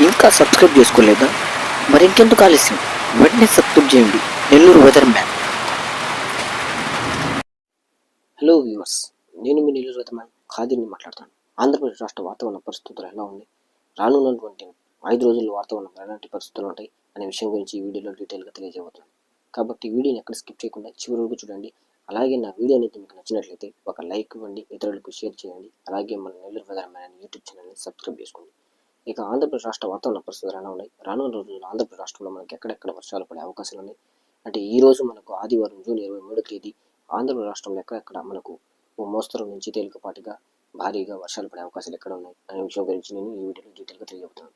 ఇంకా సబ్స్క్రైబ్ చేసుకోలేదా? మరింకెందుకు ఆలస్యం, వెంటనే సబ్స్క్రైబ్ చేయండి. Nellore weather man. Hello viewers, నేను మీ నెల్లూరు వెదర్ మ్యాన్ ఖాదీని మాట్లాడతాను. ఆంధ్రప్రదేశ్ రాష్ట్ర వాతావరణ పరిస్థితులు ఎలా ఉంది, రానున్నటువంటి 5 రోజుల వాతావరణం ఎలాంటి పరిస్థితులు ఉంటాయి అనే విషయం గురించి ఈ వీడియోలో డీటెయిల్గా తెలియజేయబోతున్నాను. కాబట్టి వీడియోని ఎక్కడ స్కిప్ చేయకుండా చివరి వరకు చూడండి. అలాగే నా వీడియో అనేది మీకు నచ్చినట్లయితే ఒక లైక్ ఇవ్వండి, ఇతరులకు షేర్ చేయండి. అలాగే మన నెల్లూరు వెదర్ మ్యాన్ అనే యూట్యూబ్ ఛానల్ని సబ్స్క్రైబ్ చేసుకోండి. ఇక ఆంధ్రప్రదేశ్ రాష్ట్ర వాతావరణ పరిస్థితులు ఎలా ఉన్నాయి, రానున్న రోజుల్లో ఆంధ్రప్రదేశ్ రాష్ట్రంలో మనకి ఎక్కడెక్కడ వర్షాలు పడే అవకాశాలు ఉన్నాయి అంటే, ఈ రోజు మనకు ఆదివారం జూన్ 23వ తేదీ ఆంధ్రప్రదేశ్ రాష్ట్రంలో ఎక్కడెక్కడ మనకు ఓ మోస్తరు నుంచి తేలికపాటిగా భారీగా వర్షాలు పడే అవకాశాలు ఎక్కడ ఉన్నాయి అనే విషయం గురించి నేను ఈ వీడియోలో డీటెయిల్గా తెలియజేస్తున్నాను.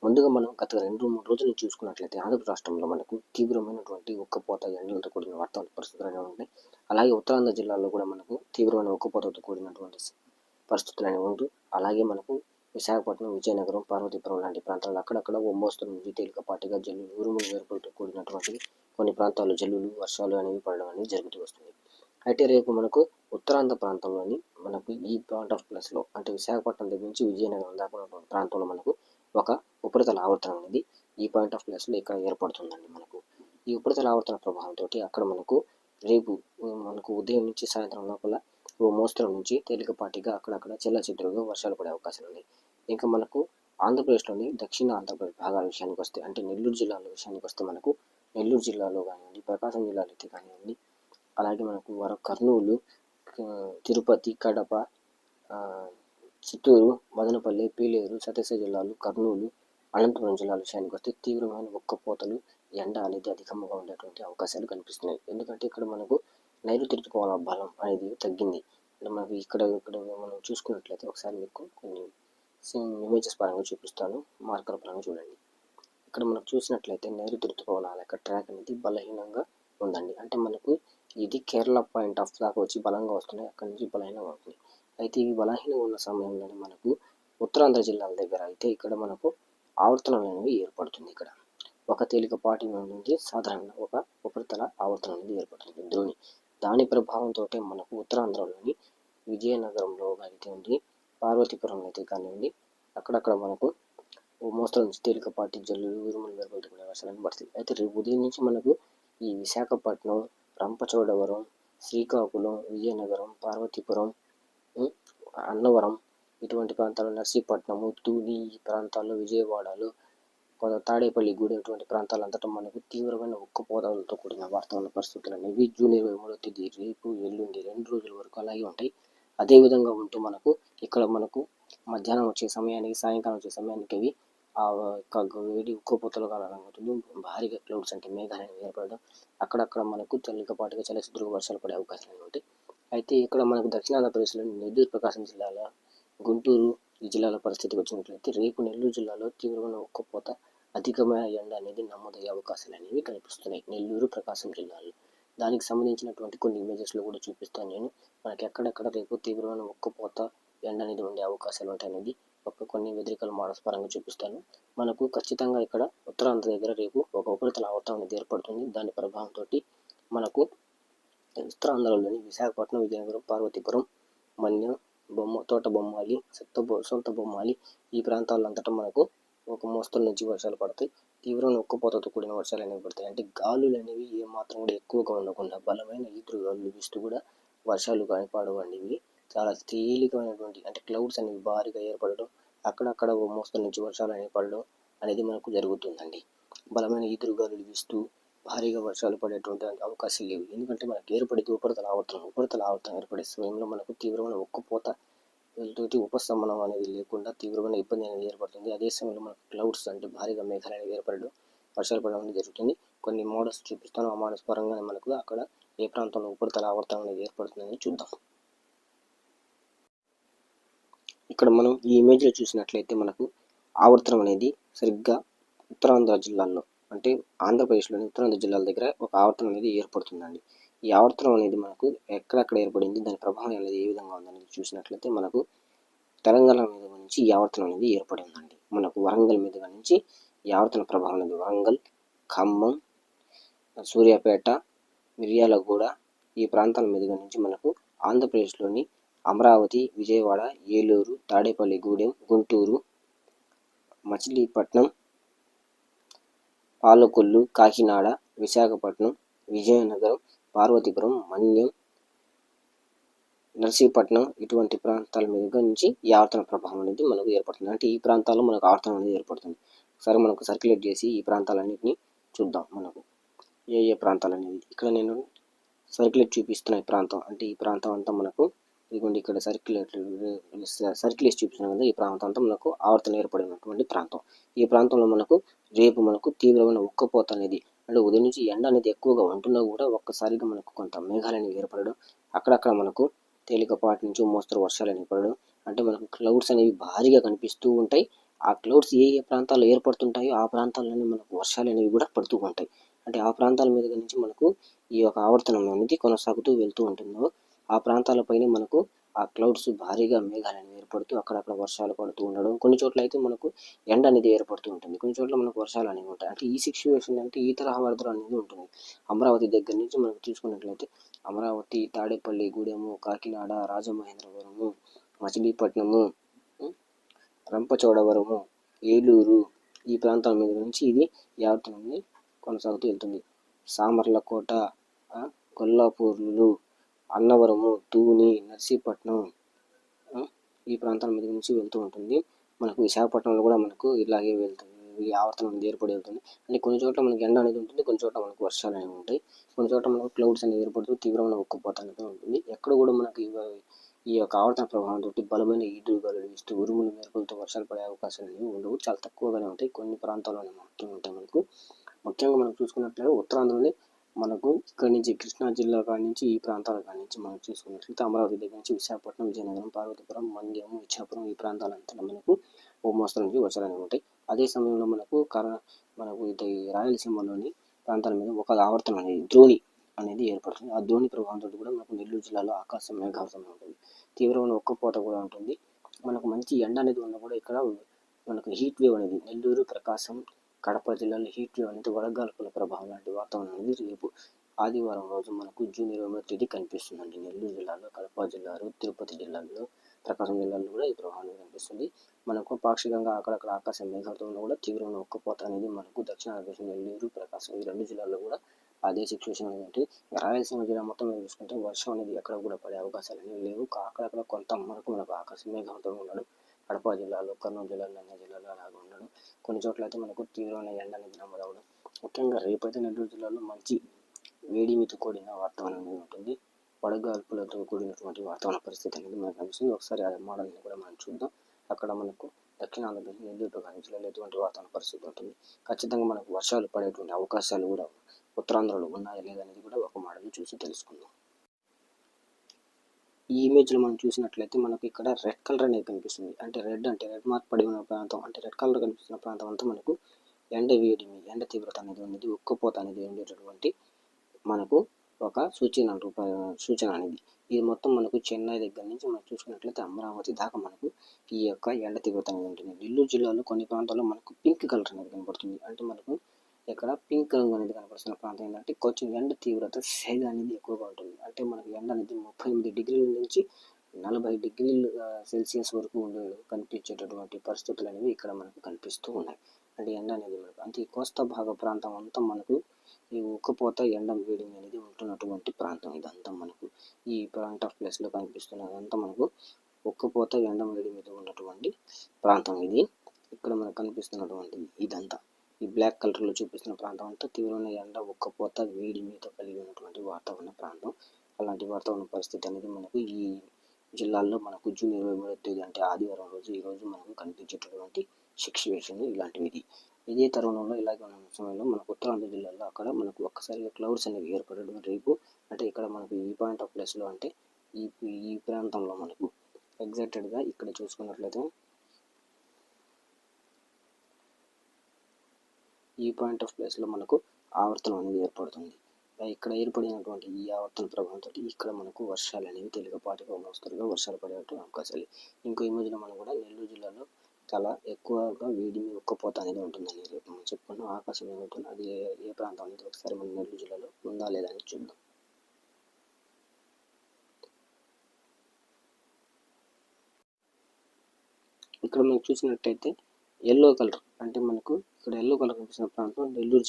ముందుగా మనం గత 2-3 రోజుల నుంచి చూసుకున్నట్లయితే ఆంధ్రప్రదేశ్ రాష్ట్రంలో మనకు తీవ్రమైనటువంటి ఉక్కపోత ఎండలతో కూడిన వాతావరణ పరిస్థితులు అనేవి ఉంటాయి. అలాగే ఉత్తరాంధ్ర జిల్లాల్లో కూడా మనకు తీవ్రమైన ఉక్కపోతతో కూడినటువంటి పరిస్థితులు అనేవి ఉంటూ, అలాగే మనకు విశాఖపట్నం, విజయనగరం, పార్వతీపురం లాంటి ప్రాంతాల్లో అక్కడక్కడ ఓ మోస్తరు నుంచి తేలికపాటిగా జల్లులు, ఉరుములు, మెరుపులతో కూడినటువంటి కొన్ని ప్రాంతాల్లో జల్లులు, వర్షాలు అనేవి పడడం అనేది జరుగుతూ వస్తుంది. అయితే రేపు మనకు ఉత్తరాంధ్ర ప్రాంతంలోని మనకు ఈ పాయింట్ ఆఫ్ ప్లేస్లో అంటే విశాఖపట్నం దగ్గర నుంచి విజయనగరం దాకా ఉన్న ప్రాంతంలో మనకు ఒక ఉపరితల ఆవర్తనం అనేది ఈ పాయింట్ ఆఫ్ ప్లేస్లో ఇక్కడ ఏర్పడుతుందండి. మనకు ఈ ఉపరితల ఆవర్తన ప్రభావంతో అక్కడ మనకు రేపు మనకు ఉదయం నుంచి సాయంత్రం లోపల ఓ మోస్తరు నుంచి తేలికపాటిగా అక్కడక్కడ చెల్లాచెదురుగా వర్షాలు పడే అవకాశాలు ఉన్నాయి. ఇంకా మనకు ఆంధ్రప్రదేశ్లోని దక్షిణ ఆంధ్రప్రదేశ్ భాగాల విషయానికి వస్తే అంటే నెల్లూరు జిల్లాలో విషయానికి వస్తే మనకు నెల్లూరు జిల్లాలో కానివ్వండి, ప్రకాశం జిల్లాలో అయితే కానివ్వండి, అలాగే మనకు కర్నూలు, తిరుపతి, కడప, చిత్తూరు, మదనపల్లి, పీలేరు, సత్యసాయి జిల్లాలు, కర్నూలు, అనంతపురం జిల్లాల విషయానికి వస్తే తీవ్రమైన ఉక్కపోతలు, ఎండ అనేది అధికంగా ఉండేటువంటి అవకాశాలు కనిపిస్తున్నాయి. ఎందుకంటే ఇక్కడ మనకు నైరుతి ఋతుపవనాల బలం అనేది తగ్గింది. అంటే మనకి ఇక్కడ మనం చూసుకున్నట్లయితే ఒకసారి మీకు కొన్ని ఇమేజెస్ పరంగా చూపిస్తాను, మార్కర్ పరంగా చూడండి. ఇక్కడ మనం చూసినట్లయితే నైరుతి ఋతుపవనాల యొక్క ట్రాక్ అనేది బలహీనంగా ఉందండి. అంటే మనకు ఇది కేరళ పాయింట్ ఆఫ్ దాకా వచ్చి బలంగా వస్తున్నాయి, అక్కడి నుంచి బలహీనంగా అవుతుంది. అయితే ఈ బలహీనంగా ఉన్న సమయంలోనే మనకు ఉత్తరాంధ్ర జిల్లాల దగ్గర అయితే ఇక్కడ మనకు ఆవర్తనం అనేది ఏర్పడుతుంది. ఇక్కడ ఒక తేలికపాటి నుండి సాధారణంగా ఒక ఉపరితల ఆవర్తనం అనేది ఏర్పడుతుంది ద్రోణి. దాని ప్రభావంతో మనకు ఉత్తరాంధ్రలోని విజయనగరంలో కానివ్వండి, పార్వతీపురంలో అయితే కానివ్వండి, అక్కడక్కడ మనకు మోస్తరు నుంచి తేలికపాటి జల్లులు, ఉరుములు, మెరుపులతో కూడిన వర్షాలు పడతాయి. అయితే రేపు ఉదయం నుంచి మనకు ఈ విశాఖపట్నం, రంపచోడవరం, శ్రీకాకుళం, విజయనగరం, పార్వతీపురం, అన్నవరం ఇటువంటి ప్రాంతాల్లో, నర్సీపట్నము, తూని ఈ ప్రాంతాల్లో, విజయవాడలో, తాడేపల్లి గూడెం ఇటువంటి ప్రాంతాలంతటా మనకు తీవ్రమైన ఉక్కపోతలతో కూడిన వాతావరణ పరిస్థితులు అనేవి జూన్ 23వ తేదీ రేపు, ఎల్లుండి 2 రోజుల వరకు అలాగే ఉంటాయి. అదేవిధంగా ఉంటూ మనకు ఇక్కడ మనకు మధ్యాహ్నం వచ్చే సమయానికి, సాయంకాలం వచ్చే సమయానికి అవి వేడి ఉక్కపోతల కారణంగా అవుతుంది. భారీగా క్లౌడ్స్ అంటే మేఘాలు ఏర్పడడం, అక్కడక్కడ మనకు తేలికపాటిగా చెలసిదురుగా వర్షాలు పడే అవకాశాలు ఉంటాయి. అయితే ఇక్కడ మనకు దక్షిణాంధ్రప్రదేశ్లోని నెల్లూరు, ప్రకాశం జిల్లాల, గుంటూరు ఈ జిల్లాల పరిస్థితికి వచ్చినట్లయితే రేపు నెల్లూరు జిల్లాలో తీవ్రమైన ఉక్కపోత, అధికమైన ఎండ అనేది నమోదయ్యే అవకాశాలు అనేవి కనిపిస్తున్నాయి నెల్లూరు, ప్రకాశం జిల్లాలో. దానికి సంబంధించినటువంటి కొన్ని ఇమేజెస్లో కూడా చూపిస్తాను నేను. మనకి ఎక్కడెక్కడ రేపు తీవ్రమైన ఉక్కపోత, ఎండ అనేది ఉండే అవకాశాలు ఉంటాయి అనేది కొన్ని వెదరికల్ మోడల్స్ పరంగా చూపిస్తాను. మనకు ఖచ్చితంగా ఇక్కడ ఉత్తరాంధ్ర దగ్గర రేపు ఒక ఉపరితల ఆవర్తనం అనేది ఏర్పడుతుంది. దాని ప్రభావంతో మనకు ఉత్తరాంధ్రలోని విశాఖపట్నం, విజయనగరం, పార్వతీపురం, మన్యం, తోట బొమ్మాలి, సొంత బొమ్మాలి ఈ ప్రాంతాలంతటా మనకు ఒక మోస్తరు నుంచి వర్షాలు పడతాయి. తీవ్రమైన ఉక్కపోతతో కూడిన వర్షాలు అనేవి పడతాయి. అంటే గాలులు అనేవి ఏమాత్రం కూడా ఎక్కువగా ఉండకుండా బలమైన ఈదురు గాలులు వీస్తూ కూడా వర్షాలు కానీ పడవండి. ఇవి చాలా తేలికమైనటువంటి అంటే క్లౌడ్స్ అనేవి భారీగా ఏర్పడడం, అక్కడక్కడ ఓ మోస్తరు నుంచి వర్షాలు అనేవి పడడం అనేది మనకు జరుగుతుందండి. బలమైన ఈదురు గాలులు వీస్తూ భారీగా వర్షాలు పడేటువంటి అవకాశాలు లేవు. ఎందుకంటే మనకు ఏర్పడేది ఉపరితల ఆవర్తనం ఏర్పడే సమయంలో మనకు తీవ్రమైన ఉక్కపోత వీటితోటి ఉపశమనం అనేది లేకుండా తీవ్రమైన ఇబ్బంది అనేది ఏర్పడుతుంది. అదే సమయంలో మనకు క్లౌడ్స్ అంటే భారీగా మేఘాలు అనేవి ఏర్పడడం, వర్షాలు పడడం అనేది జరుగుతుంది. కొన్ని మోడల్స్ చూపిస్తాను, ఆ మోడల్స్ పరంగానే మనకు అక్కడ ఏ ప్రాంతంలో ఉపరితల ఆవర్తనం అనేది ఏర్పడుతుందని చూద్దాం. ఇక్కడ మనం ఈ ఇమేజ్లో చూసినట్లయితే మనకు ఆవర్తనం అనేది సరిగ్గా ఉత్తరాంధ్ర జిల్లాల్లో అంటే ఆంధ్రప్రదేశ్లోని ఉత్తరాంధ్ర జిల్లాల దగ్గర ఒక ఆవర్తనం అనేది ఏర్పడుతుందండి. ఈ ఆవర్తనం అనేది మనకు ఎక్కడెక్కడ ఏర్పడింది, దాని ప్రభావం అనేది ఏ విధంగా ఉందనేది చూసినట్లయితే మనకు తెలంగాణ మీద నుంచి ఈ ఆవర్తనం అనేది ఏర్పడిందండి. మనకు వరంగల్ మీదుగా నుంచి ఈ ఆవర్తన ప్రభావం అనేది వరంగల్, ఖమ్మం, సూర్యాపేట, మిర్యాలగూడ ఈ ప్రాంతాల మీదుగా నుంచి మనకు ఆంధ్రప్రదేశ్లోని అమరావతి, విజయవాడ, ఏలూరు, తాడేపల్లి గూడెం, గుంటూరు, మచిలీపట్నం, పాలకొల్లు, కాకినాడ, విశాఖపట్నం, విజయనగరం, పార్వతీపురం, మన్యం, నర్సీపట్నం ఇటువంటి ప్రాంతాల మీదుగా నుంచి ఈ ఆవర్తన ప్రభావం అనేది మనకు ఏర్పడుతుంది. అంటే ఈ ప్రాంతాల్లో మనకు ఆవర్తనం అనేది ఏర్పడుతుంది. ఒకసారి మనకు సర్క్యులేట్ చేసి ఈ ప్రాంతాలన్నింటినీ చూద్దాం. మనకు ఏ ప్రాంతాలు అనేది ఇక్కడ నేను సర్క్యులేట్ చూపిస్తున్న ఈ ప్రాంతం, అంటే ఈ ప్రాంతం అంతా మనకు ఇదిగోండి ఇక్కడ సర్క్యులేట్ చూపిస్తున్నాను కదా, ఈ ప్రాంతం అంతా మనకు ఆవర్తన ఏర్పడినటువంటి ప్రాంతం. ఈ ప్రాంతంలో మనకు రేపు మనకు తీవ్రమైన ఉక్కపోత అనేది, అంటే ఉదయం నుంచి ఎండ అనేది ఎక్కువగా ఉంటున్నా కూడా ఒక్కసారిగా మనకు కొంత మేఘాలు అనేవి ఏర్పడడం, అక్కడక్కడ మనకు తేలికపాటి నుంచి మోస్తరు వర్షాలు అనేవి పడడం, అంటే మనకు క్లౌడ్స్ అనేవి భారీగా కనిపిస్తూ ఉంటాయి. ఆ క్లౌడ్స్ ఏ ప్రాంతాల్లో ఏర్పడుతుంటాయో ఆ ప్రాంతాల్లోనే మనకు వర్షాలు అనేవి కూడా పడుతూ ఉంటాయి. అంటే ఆ ప్రాంతాల మీద నుంచి మనకు ఈ యొక్క ఆవర్తనం అనేది కొనసాగుతూ వెళ్తూ ఉంటుందో ఆ ప్రాంతాలపైన మనకు ఆ క్లౌడ్స్ భారీగా మేఘాలు అనేవి ఏర్పడుతూ అక్కడక్కడ వర్షాలు పడుతూ ఉండడం, కొన్ని చోట్ల అయితే మనకు ఎండ అనేది ఏర్పడుతూ ఉంటుంది, కొన్ని చోట్ల మనకు వర్షాలు అనేవి ఉంటాయి. అంటే ఈ సిచ్యువేషన్ అంటే ఈ తరహా వరదలు అనేది ఉంటుంది. అమరావతి దగ్గర నుంచి మనం చూసుకున్నట్లయితే అమరావతి, తాడేపల్లి గూడెము, కాకినాడ, రాజమహేంద్రవరము, మచిలీపట్నము, రంపచోడవరము, ఏలూరు ఈ ప్రాంతాల మీద నుంచి ఇది యావత్తనాన్ని కొనసాగుతూ వెళ్తుంది. సామర్లకోట, కొల్లాపూర్లు, అన్నవరము, తూని, నర్సీపట్నం ఈ ప్రాంతాల మీద నుంచి వెళ్తూ ఉంటుంది. మనకు విశాఖపట్నంలో కూడా మనకు ఇలాగే వెళ్తుంది, ఈ ఆవర్తనం అనేది ఏర్పడి వెళ్తుంది. అంటే కొన్ని చోట్ల మనకి ఎండ అనేది ఉంటుంది, కొన్ని చోట్ల మనకు వర్షాలు అనేవి ఉంటాయి, కొన్ని చోట్ల మనకు క్లౌడ్స్ అనేది ఏర్పడుతూ తీవ్రమైన ఉక్కపోత అనేది ఉంటుంది. ఎక్కడ కూడా మనకి ఈ యొక్క ఆవర్తన ప్రభావం తోటి బలమైన ఈదురుగాలులు వీస్తూ ఉరుములు మెరుపులతో వర్షాలు పడే అవకాశాలు అనేవి ఉండవు, చాలా తక్కువగానే ఉంటాయి. కొన్ని ప్రాంతాల్లోనే మాత్రమే ఉంటాయి. మనకు ముఖ్యంగా మనం చూసుకున్నట్లయితే ఉత్తరాంధ్రలోని మనకు ఇక్కడి నుంచి కృష్ణా జిల్లా కాడి నుంచి ఈ ప్రాంతాల కాడి నుంచి మనం చూసుకున్నట్లయితే అమరావతి దగ్గర నుంచి విశాఖపట్నం, విజయనగరం, పార్వతీపురం, మన్యం, ఇచ్చాపురం ఈ ప్రాంతాలంతా మనకు ఓ మోస్తరు నుంచి వర్షాలు అనేవి ఉంటాయి. అదే సమయంలో మనకు ఈ రాయలసీమలోని ప్రాంతాల మీద ఒక ఆవర్తనం అనేది ద్రోణి అనేది ఏర్పడుతుంది. ఆ ద్రోణి ప్రభావంతో కూడా మనకు నెల్లూరు జిల్లాలో ఆకాశం మేఘావృతమై ఉంటుంది, తీవ్రమైన ఉక్కపోత కూడా ఉంటుంది. మనకు మంచి ఎండ అనేది ఉన్నా కూడా ఇక్కడ మనకు హీట్ వేవ్ అనేది నెల్లూరు, ప్రకాశం, కడప జిల్లాలో హీట్ వేవ్ అనేది వడగాల్పుల ప్రభావం లాంటి వాతావరణం అనేది రేపు ఆదివారం రోజు మనకు జూన్ 20వ తేదీ కనిపిస్తుందండి. నెల్లూరు జిల్లాలో, కడప జిల్లాలో, తిరుపతి జిల్లాలో, ప్రకాశం జిల్లాలో కూడా ఈ ప్రభావం కనిపిస్తుంది. మనకు పాక్షికంగా అక్కడక్కడ ఆకాశం మేఘావృతంలో కూడా తీవ్రమైన ఉక్కపోత అనేది మనకు దక్షిణాది నెల్లూరు, ప్రకాశం ఈ రెండు జిల్లాల్లో కూడా అదే సిచ్యువేషన్ అనేది ఉంటుంది. రాయలసీమ జిల్లా మొత్తం మీద చూసుకుంటే వర్షం అనేది ఎక్కడ కూడా పడే అవకాశాలు అనేవి లేవు. అక్కడక్కడ కొంత మనకు ఆకాశం మేఘావృతంగా ఉండడం, కడప జిల్లాలో, కర్నూలు జిల్లాలో, నంద్యాల జిల్లాలో అలాగే ఉండడం, కొన్ని చోట్ల అయితే మనకు తీవ్రమైన ఎండ అనేది నమోదవడం. ముఖ్యంగా రేపైతే నెల్లూరు జిల్లాలో మంచి వేడిమితో కూడిన వాతావరణం అనేది ఉంటుంది, వడగాల్పులతో కూడినటువంటి వాతావరణ పరిస్థితి అనేది మనకు కనిపిస్తుంది. ఒకసారి ఆ మోడల్ని కూడా మనం చూద్దాం. అక్కడ మనకు దక్షిణాంధ్రప్రదేశ్ నెల్లూరు కానీ జిల్లాలో ఎటువంటి వాతావరణ పరిస్థితి ఉంటుంది, ఖచ్చితంగా మనకు వర్షాలు పడేటువంటి అవకాశాలు కూడా ఉత్తరాంధ్రలో ఉన్నాయా లేదా అనేది కూడా ఒక మోడల్ చూసి తెలుసుకుందాం. ఈ ఇమేజ్లో మనం చూసినట్లయితే మనకు ఇక్కడ రెడ్ కలర్ అనేది కనిపిస్తుంది. అంటే రెడ్ మార్క్ పడి ఉన్న ప్రాంతం, అంటే రెడ్ కలర్ కనిపిస్తున్న ప్రాంతం అంతా మనకు ఎండ వేడిమి, ఎండ తీవ్రత అనేది ఉక్కపోత అనేది ఉండేటటువంటి మనకు ఒక సూచన అనేది. ఇది మొత్తం మనకు చెన్నై దగ్గర నుంచి మనం చూసుకున్నట్లయితే అమరావతి దాకా మనకు ఈ యొక్క ఎండ తీవ్రత అనేది ఉంటుంది. నెల్లూరు జిల్లాలో కొన్ని ప్రాంతాల్లో మనకు పింక్ కలర్ అనేది కనబడుతుంది. అంటే మనకు ఇక్కడ పింక్ రంగు అనేది కనబడుతున్న ప్రాంతం ఏంటంటే కొంచెం ఎండ తీవ్రత శైలి అనేది ఎక్కువగా ఉంటుంది. అంటే మనకు ఎండ అనేది 38 డిగ్రీల నుంచి 40 డిగ్రీలు సెల్సియస్ వరకు కనిపించేటటువంటి పరిస్థితులు అనేవి ఇక్కడ మనకు కనిపిస్తూ ఉన్నాయి. అంటే ఎండ అనేది మనకు అంటే ఈ కోస్తా భాగ ప్రాంతం అంతా మనకు ఈ ఉక్కపోత ఎండ వేడిమి అనేది ఉంటున్నటువంటి ప్రాంతం. ఇదంతా మనకు ఈ పాయింట్ ఆఫ్ ప్లేస్లో కనిపిస్తున్నదంతా మనకు ఉక్కపోత ఎండ వేడి మీద ఉన్నటువంటి ప్రాంతం ఇది. ఇక్కడ మనకు కనిపిస్తున్నటువంటి ఇదంతా ఈ బ్లాక్ కలర్లో చూపిస్తున్న ప్రాంతం అంతా తీవ్రమైన ఎండ, ఉక్కపోత, వేడి మీద కలిగి ఉన్నటువంటి వాతావరణ ప్రాంతం. అలాంటి వాతావరణ పరిస్థితి అనేది మనకు ఈ జిల్లాల్లో మనకు జూన్ 23వ తేదీ అంటే ఆదివారం రోజు ఈరోజు మనకు కనిపించేటటువంటి సిచ్యువేషన్ ఇలాంటివి. ఇదే తరుణంలో ఇలాగే ఉన్న సమయంలో మనకు ఉత్తరాంధ్ర జిల్లాలో అక్కడ మనకు ఒక్కసారిగా క్లౌడ్స్ అనేవి ఏర్పడడం రేపు, అంటే ఇక్కడ మనకు ఈ పాయింట్ ఆఫ్ ప్లేస్లో అంటే ఈ ప్రాంతంలో మనకు ఎగ్జాక్టెడ్గా ఇక్కడ చూసుకున్నట్లయితే ఈ పాయింట్ ఆఫ్ ప్లేస్లో మనకు ఆవర్తనం అనేది ఏర్పడుతుంది. ఇక్కడ ఏర్పడినటువంటి ఈ ఆవర్తన ప్రభావంతో ఇక్కడ మనకు వర్షాలు అనేవి తేలికపాటిగా మోస్తరుగా వర్షాలు పడేటువంటి అవకాశాలు. ఇంకో ఇమేజ్లో మనం కూడా నెల్లూరు జిల్లాలో చాలా ఎక్కువగా వేడిమి ఉక్కపోత అనేది ఉంటుందని రేపు మనం చెప్పుకున్నాం. ఆకాశం ఏమవుతుంది అది ఏ ప్రాంతం అనేది ఒకసారి మన నెల్లూరు జిల్లాలో ఉందా లేదా అని చూద్దాం. ఇక్కడ మనం చూసినట్టయితే ఎల్లో కలర్ అంటే మనకు ఇక్కడ ఎల్లో కలర్ కనిపిస్తున్న ప్రాంతం నెల్లూరు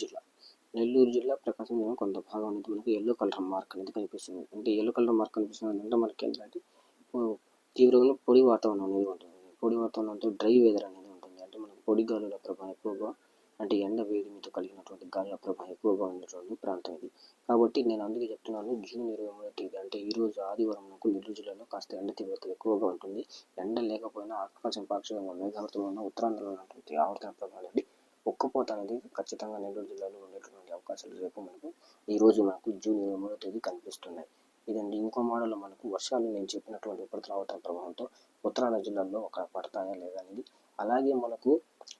జిల్లా ప్రకాశం జిల్లా కొంత భాగం అనేది మనకి ఎల్లో కలర్ మార్క్ అనేది కనిపిస్తుంది. అంటే ఎల్లో కలర్ మార్క్ కనిపిస్తుంది అంటే మనకి ఏంటంటే తీవ్రమైన పొడి వాతావరణం అనేది ఉంటుంది. పొడి వాతావరణంతో డ్రై వెదర్ అనేది ఉంటుంది. అంటే మనకు పొడి గాలుల ప్రభావం ఎక్కువగా, అంటే ఎండ వేడిమితో కలిగినటువంటి గాలుల ప్రభావం ఎక్కువగా ఉన్నటువంటి ప్రాంతం ఇది. కాబట్టి నేను అందుకే చెప్తున్నాను, జూన్ 23వ తేదీ అంటే ఈరోజు ఆదివారం నాకు నెల్లూరు జిల్లాలో కాస్త ఎండ తీవ్రత ఎక్కువగా ఉంటుంది. ఎండ లేకపోయినా ఆకాశం పాక్షికంగా మేఘావృతంగా ఉన్న ఉత్తరాంధ్రలో ఉన్నటువంటి ఆవర్తన ప్రభావం నుండి ఉక్కపోత అనేది ఖచ్చితంగా నెల్లూరు జిల్లాలో ఉండేటువంటి అవకాశాలు రేపు మనకు ఈరోజు మనకు జూన్ 23వ తేదీ కనిపిస్తున్నాయి. ఇదండి. ఇంకో మోడల్లో మనకు వర్షాలు నేను చెప్పినటువంటి ఉపరితల ఆవర్తన ప్రభావంతో ఉత్తరాంధ్ర జిల్లాల్లో ఒక పడతాయా లేదా అనేది, అలాగే మనకు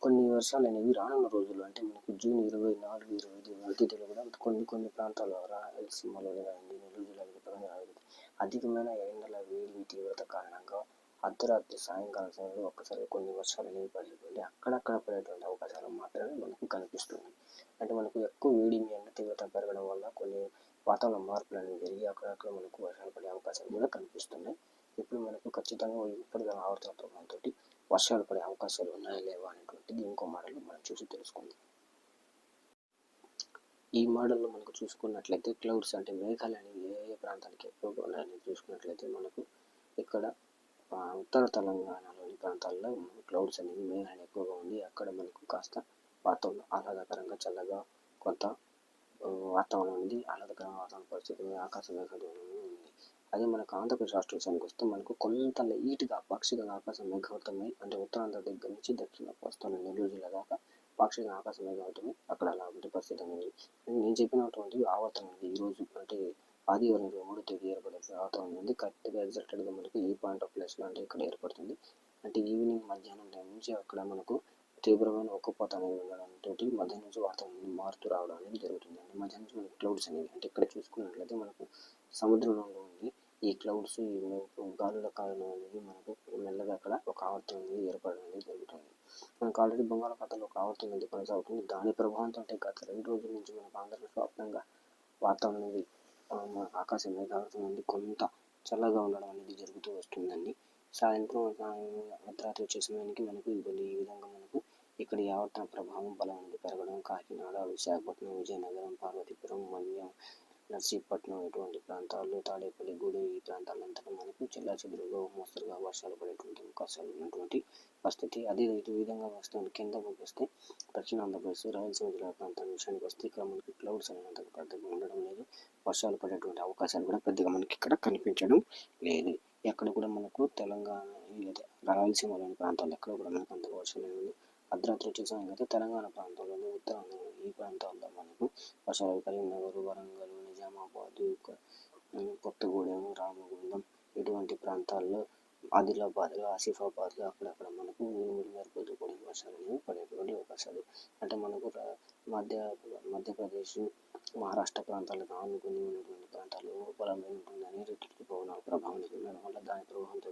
కొన్ని వర్షాలు అనేవి రానున్న రోజుల్లో అంటే మనకు జూన్ 24, 25 తేదీలో కూడా కొన్ని ప్రాంతాల్లో రాయలసీమలో లేదండి నెల్లూరు జిల్లాలో అధికమైన ఎండల వేడి తీవ్రత కారణంగా అర్ధరాత్రి సాయంకాలం సమయంలో ఒక్కసారి కొన్ని వర్షాలు అనేవి పడేటువంటి అక్కడక్కడ పడేటువంటి అవకాశాలు మాత్రమే మనకు కనిపిస్తుంది. అంటే మనకు ఎక్కువ వేడి ఎండ తీవ్రత పెరగడం వల్ల కొన్ని వాతావరణ మార్పులు అనేవి జరిగి అక్కడక్కడ మనకు వర్షాలు పడే అవకాశాలు కూడా కనిపిస్తున్నాయి. ఇప్పుడు మనకు ఖచ్చితంగా ఉపరితల ఆవర్తన ప్రభావంతో వర్షాలు పడే అవకాశాలు ఉన్నాయా లేవా అనేటువంటిది ఇంకో మోడల్లో మనం చూసి తెలుసుకుందాం. ఈ మోడల్లో మనకు చూసుకున్నట్లయితే క్లౌడ్స్ అంటే మేఘాలు అనేవి ఏ ప్రాంతానికి ఎక్కువగా ఉన్నాయని చూసుకున్నట్లయితే మనకు ఇక్కడ ఉత్తర తెలంగాణలోని ప్రాంతాల్లో క్లౌడ్స్ అనేవి మేఘాలు ఎక్కువగా ఉంది. అక్కడ మనకు కాస్త వాతావరణం ఆహ్లాదకరంగా చల్లగా కొంత వాతావరణం ఉంది. ఆహ్లాదకరంగా వాతావరణ పరిస్థితి ఆకాశ మేఘాలు ఉంది. అదే మనకు ఆంధ్రప్రదేశ్ రాష్ట్ర విషయానికి వస్తే మనకు కొంత లైట్గా పాక్షికంగా ఆకాశం మేఘావృతమై అంటే ఉత్తరాంధ్ర దగ్గర నుంచి దక్షిణ కోస్తాను నెల్లూరు జిల్లా దాకా పాక్షికంగా ఆకాశం మేఘావృతమై అక్కడ అలా ఉండే పరిస్థితి అనేది. నేను చెప్పినటువంటి ఆవర్తనం అనేది ఈరోజు అంటే ఆదివారం 23వ తేదీ ఏర్పడే వాతావరణం ఉంది. కరెక్ట్గా ఎగ్జాక్ట్గా మనకు ఈ పాయింట్ ఆఫ్ ప్లేస్లో అంటే ఇక్కడ ఏర్పడుతుంది. అంటే ఈవినింగ్ మధ్యాహ్నం టైం నుంచి అక్కడ మనకు తీవ్రమైన ఉక్కపోత అనేది ఉండడంతో మధ్యాహ్నం నుంచి వాతావరణం మారుతూ రావడం అనేది జరుగుతుంది. అంటే మధ్యాహ్నం నుంచి మనకు క్లౌడ్స్ అనేవి అంటే ఇక్కడ చూసుకున్నట్లయితే మనకు సముద్రంలో ఉండి ఈ క్లౌడ్స్ ఈ గాలుల కారణం అనేది మనకు మెల్లగా అక్కడ ఒక ఆవర్తనం అనేది ఏర్పడడం అనేది జరుగుతుంది. మనకు ఆల్రెడీ బంగాళాఖాతంలో ఒక ఆవర్తనం అనేది కొనసాగుతుంది. దాని ప్రభావంతో గత 2 రోజుల నుంచి మనకు ఆంధ్రప్రదేశ్ వ్యాప్తంగా వాతావరణం అనేది ఆకాశ మేఘావృతం నుండి కొంత చల్లగా ఉండడం అనేది జరుగుతూ వస్తుందండి. సాయంత్రం అర్ధరాత్రి వచ్చే సమయానికి మనకు ఈ విధంగా మనకు ఇక్కడ ఈ ఆవర్తన ప్రభావం బలం అనేది పెరగడం కాకినాడ, విశాఖపట్నం, విజయనగరం, పార్వతీపురం, మన్యం, నర్సీపట్నం ఇటువంటి ప్రాంతాల్లో తాడేపల్లి గూడెం ఈ ప్రాంతాలంతటా మనకు చెల్లాచెదురుగా మోస్తరుగా వర్షాలు పడేటువంటి అవకాశాలు ఉన్నటువంటి పరిస్థితి. అదే ఈ విధంగా వస్తుంది. కింద వస్తే దక్షిణ ఆంధ్రప్రదేశ్ రాయలసీమ జిల్లా ప్రాంతం విషయానికి వస్తే ఇక్కడ మనకి క్లౌడ్స్ అనేవి అంతగా పెద్దగా ఉండడం లేదు. వర్షాలు పడేటువంటి అవకాశాలు కూడా పెద్దగా మనకి ఇక్కడ కనిపించడం లేదు. ఎక్కడ కూడా మనకు తెలంగాణ లేదా రాయలసీమలోని ప్రాంతాల్లో ఎక్కడ కూడా మనకు అంతగా వర్షాలు లేదు. అర్ధరాత్రి వచ్చే సమయంలో అయితే తెలంగాణ ప్రాంతంలోని ఉత్తరాంధ్ర ఈ ప్రాంతాల్లో మనకు వర్షాలు కరీంనగర్, వరంగల్, నిజామాబాద్, కొత్తగూడెం, రామగుండం ఇటువంటి ప్రాంతాల్లో ఆదిలాబాద్లో, ఆసిఫాబాద్లో అక్కడక్కడ మనకు మెరుపులతో కూడిన వర్షాలు అనేవి పడేటువంటి అవకాశాలు. అంటే మనకు మధ్యప్రదేశ్, మహారాష్ట్ర ప్రాంతాలకు ఆనుకుని ఉన్నటువంటి ప్రాంతాల్లో బలమైన ఉంటుందని ఋతుపవనాల ప్రభావం ఉండడం వల్ల దాని ప్రభావంతో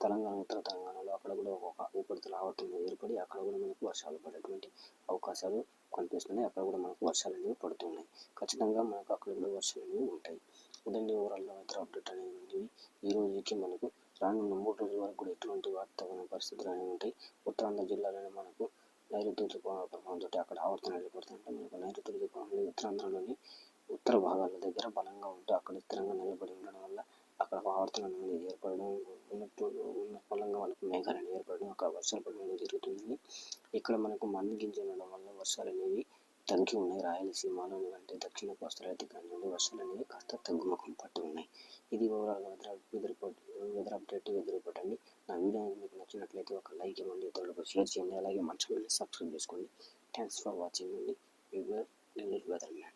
తెలంగాణ, ఉత్తర తెలంగాణలో అక్కడ కూడా ఒక ఉపరితల ఆవర్తనం ఏర్పడి అక్కడ కూడా మనకు వర్షాలు పడేటువంటి అవకాశాలు కనిపిస్తున్నాయి. అక్కడ కూడా మనకు వర్షాలు అనేవి పడుతున్నాయి. ఖచ్చితంగా మనకు అక్కడ కూడా వర్షాలు అనేవి ఉంటాయి. ఇదండి ఓవరాల్గా వెదర్ అప్డేట్ అనేది ఉంది. ఈ రోజుకి మనకు రానున్న 3 రోజుల వరకు కూడా ఎటువంటి వాతావరణ పరిస్థితులు అనేవి ఉంటాయి. ఉత్తరాంధ్ర జిల్లాలోనే మనకు నైరుతి ఋతుపవనాల ప్రభావంతో అక్కడ ఆవర్తనాలు ఏర్పడుతుంటే మనకు నైరుతి ఋతుపవనాలు ఉత్తరాంధ్రలోని ఉత్తర భాగాల దగ్గర బలంగా ఉంటూ అక్కడ స్థిరంగా నిలబడి ఉండడం వల్ల అక్కడ ఆవర్తనం అనేది ఏర్పడడం ఉన్న ఫలంగా మనకు మేఘాలు అనేవి ఏర్పడడం అక్కడ వర్షాలు పడడం జరుగుతుంది. ఇక్కడ మనకు మందగింజ ఉండడం వల్ల వర్షాలు అనేవి తగ్గి ఉన్నాయి. రాయలసీమలో అంటే దక్షిణ కోస్తా రైతు ప్రాంతంలో వర్షాలు అనేవి కాస్త తగ్గుముఖం పట్టి ఉన్నాయి. ఇది ఓవరాల్గా వెదర్ అప్డేట్ అండి. నా వీడియో మీకు నచ్చినట్లయితే ఒక లైక్ ఇవ్వండి, ఇతరులకు షేర్ చేయండి, అలాగే మన ఛానల్ని సబ్స్క్రైబ్ చేసుకోండి. థ్యాంక్స్ ఫర్ వాచింగ్ అండి. Nellore weather man.